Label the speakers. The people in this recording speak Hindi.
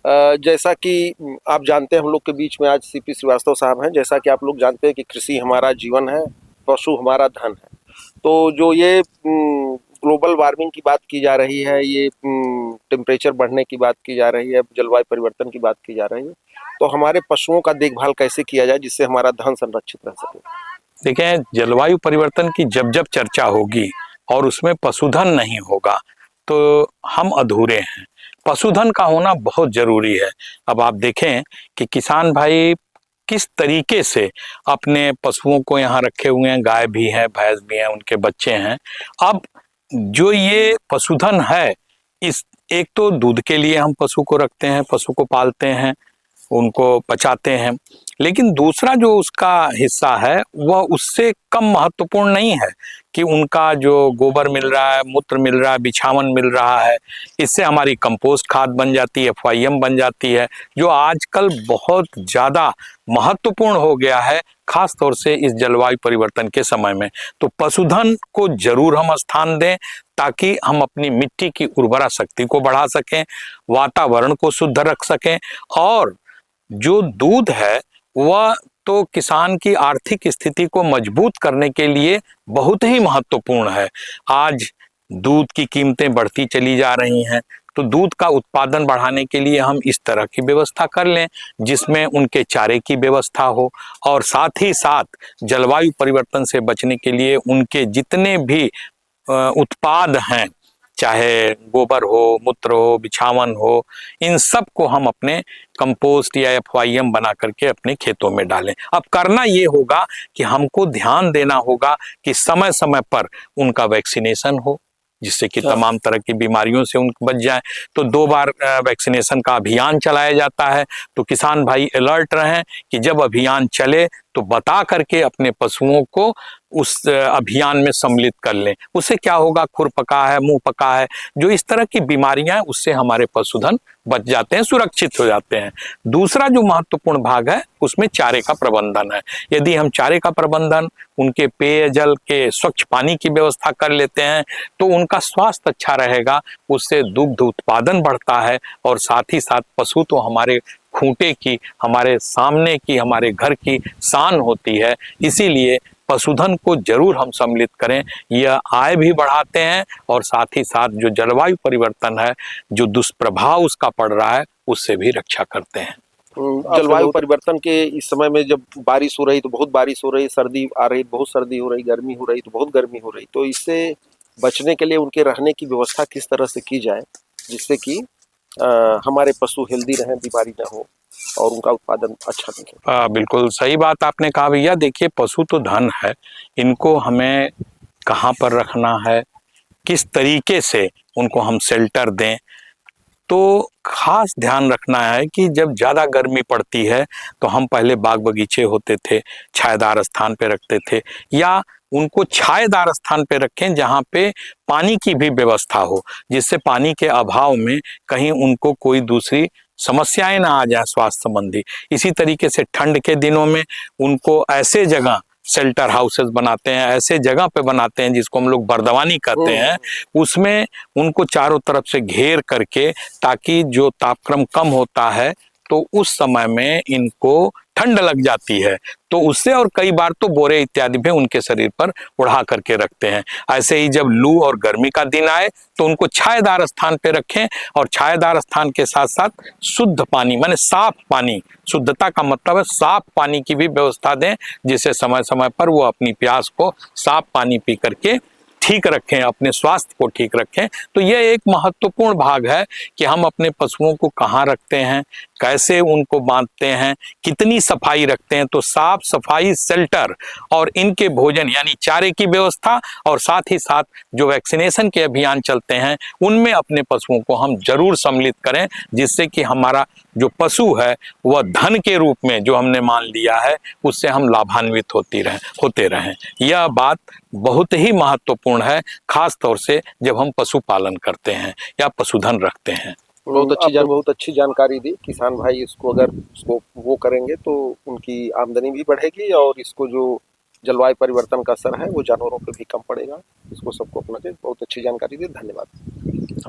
Speaker 1: जैसा कि आप जानते हैं, हम लोग के बीच में आज सीपी श्रीवास्तव साहब हैं। जैसा कि आप लोग जानते हैं कि कृषि हमारा जीवन है, पशु हमारा धन है। तो जो ये ग्लोबल वार्मिंग की बात की जा रही है, ये टेम्परेचर बढ़ने की बात की जा रही है, जलवायु परिवर्तन की बात की जा रही है, तो हमारे पशुओं का देखभाल कैसे किया जाए जिससे हमारा धन संरक्षित रह सके?
Speaker 2: देखें, जलवायु परिवर्तन की जब जब चर्चा होगी और उसमें पशुधन नहीं होगा तो हम अधूरे हैं। पशुधन का होना बहुत जरूरी है। अब आप देखें कि किसान भाई किस तरीके से अपने पशुओं को यहाँ रखे हुए हैं। गाय भी है, भैंस भी है, उनके बच्चे हैं। अब जो ये पशुधन है, इस एक तो दूध के लिए हम पशु को रखते हैं, पशु को पालते हैं, उनको बचाते हैं, लेकिन दूसरा जो उसका हिस्सा है वह उससे कम महत्वपूर्ण नहीं है कि उनका जो गोबर मिल रहा है, मूत्र मिल रहा है, बिछावन मिल रहा है, इससे हमारी कंपोस्ट खाद बन जाती है, FIM बन जाती है, जो आजकल बहुत ज़्यादा महत्वपूर्ण हो गया है, खास तौर से इस जलवायु परिवर्तन के समय में। तो पशुधन को जरूर हम स्थान दें ताकि हम अपनी मिट्टी की उर्वरा शक्ति को बढ़ा सकें, वातावरण को शुद्ध रख सकें, और जो दूध है वह तो किसान की आर्थिक स्थिति को मजबूत करने के लिए बहुत ही महत्वपूर्ण है। आज दूध की कीमतें बढ़ती चली जा रही हैं, तो दूध का उत्पादन बढ़ाने के लिए हम इस तरह की व्यवस्था कर लें जिसमें उनके चारे की व्यवस्था हो, और साथ ही साथ जलवायु परिवर्तन से बचने के लिए उनके जितने भी उत्पाद हैं, चाहे गोबर हो, मूत्र हो, बिछावन हो, इन सब को हम अपने कंपोस्ट या FIM बना करके अपने खेतों में डालें। अब करना ये होगा कि हमको ध्यान देना होगा कि समय समय पर उनका वैक्सीनेशन हो, जिससे कि तमाम तरह की बीमारियों से उन बच जाए। तो 2 बार वैक्सीनेशन का अभियान चलाया जाता है। तो किसान भाई अलर्ट रहें कि जब अभियान चले तो बता करके अपने पशुओं को उस अभियान में सम्मिलित कर लें। उससे क्या होगा, खुरपका है, मुंह पका है, जो इस तरह की बीमारियां, उससे हमारे पशुधन बच जाते हैं, सुरक्षित हो जाते हैं। दूसरा जो महत्वपूर्ण भाग है उसमें चारे का प्रबंधन है। यदि हम चारे का प्रबंधन, उनके पेयजल के स्वच्छ पानी की व्यवस्था कर लेते हैं तो उनका स्वास्थ्य अच्छा रहेगा, उससे दुग्ध उत्पादन बढ़ता है, और साथ ही साथ पशु तो हमारे खूंटे की, हमारे सामने की, हमारे घर की शान होती है। इसीलिए पशुधन को जरूर हम सम्मिलित करें। यह आय भी बढ़ाते हैं और साथ ही साथ जो जलवायु परिवर्तन है, जो दुष्प्रभाव उसका पड़ रहा है, उससे भी रक्षा करते हैं।
Speaker 1: जलवायु परिवर्तन के इस समय में जब बारिश हो रही तो बहुत बारिश हो रही, सर्दी आ रही बहुत सर्दी हो रही, गर्मी हो रही तो बहुत गर्मी हो रही, तो इससे बचने के लिए उनके रहने की व्यवस्था किस तरह से की जाए जिससे कि हमारे पशु हेल्दी रहें, बीमारी ना हो और उनका उत्पादन अच्छा निकले?
Speaker 2: बिल्कुल सही बात आपने कहा भैया। देखिए, पशु तो धन है, इनको हमें कहाँ पर रखना है, किस तरीके से उनको हम शेल्टर दें, तो खास ध्यान रखना है कि जब ज़्यादा गर्मी पड़ती है तो हम पहले बाग बगीचे होते थे, छायादार स्थान पे रखते थे, या उनको छायादार स्थान पे रखें जहाँ पे पानी की भी व्यवस्था हो, जिससे पानी के अभाव में कहीं उनको कोई दूसरी समस्याएं ना आ जाए स्वास्थ्य संबंधी। इसी तरीके से ठंड के दिनों में उनको ऐसे जगह शेल्टर हाउसेस बनाते हैं, ऐसे जगह पे बनाते हैं जिसको हम लोग बर्दवानी कहते हैं, उसमें उनको चारों तरफ से घेर करके, ताकि जो तापक्रम कम होता है तो उस समय में इनको ठंड लग जाती है, तो उससे और कई बार तो बोरे इत्यादि भी उनके शरीर पर उड़ा करके रखते हैं। ऐसे ही जब लू और गर्मी का दिन आए तो उनको छायादार स्थान पे रखें, और छायादार स्थान के साथ साथ शुद्ध पानी, माने साफ पानी, शुद्धता का मतलब है साफ पानी की भी व्यवस्था दें, जिससे समय समय पर वो अपनी प्यास को साफ पानी पी करके ठीक रखें, अपने स्वास्थ्य को ठीक रखें। तो यह एक महत्वपूर्ण भाग है कि हम अपने पशुओं को कहाँ रखते हैं, कैसे उनको बांधते हैं, कितनी सफाई रखते हैं। तो साफ सफाई, शेल्टर और इनके भोजन यानी चारे की व्यवस्था, और साथ ही साथ जो वैक्सीनेशन के अभियान चलते हैं उनमें अपने पशुओं को हम जरूर सम्मिलित करें, जिससे कि हमारा जो पशु है वह धन के रूप में जो हमने मान लिया है उससे हम लाभान्वित होते रहें। यह बात बहुत ही महत्वपूर्ण है, खास तौर से जब हम पशुपालन करते हैं या पशुधन रखते हैं।
Speaker 1: बहुत अच्छी जानकारी दी। किसान भाई इसको अगर इसको वो करेंगे तो उनकी आमदनी भी बढ़ेगी और इसको जो जलवायु परिवर्तन का असर है वो जानवरों पे भी कम पड़ेगा। इसको सबको अपना बहुत अच्छी जानकारी दी। धन्यवाद।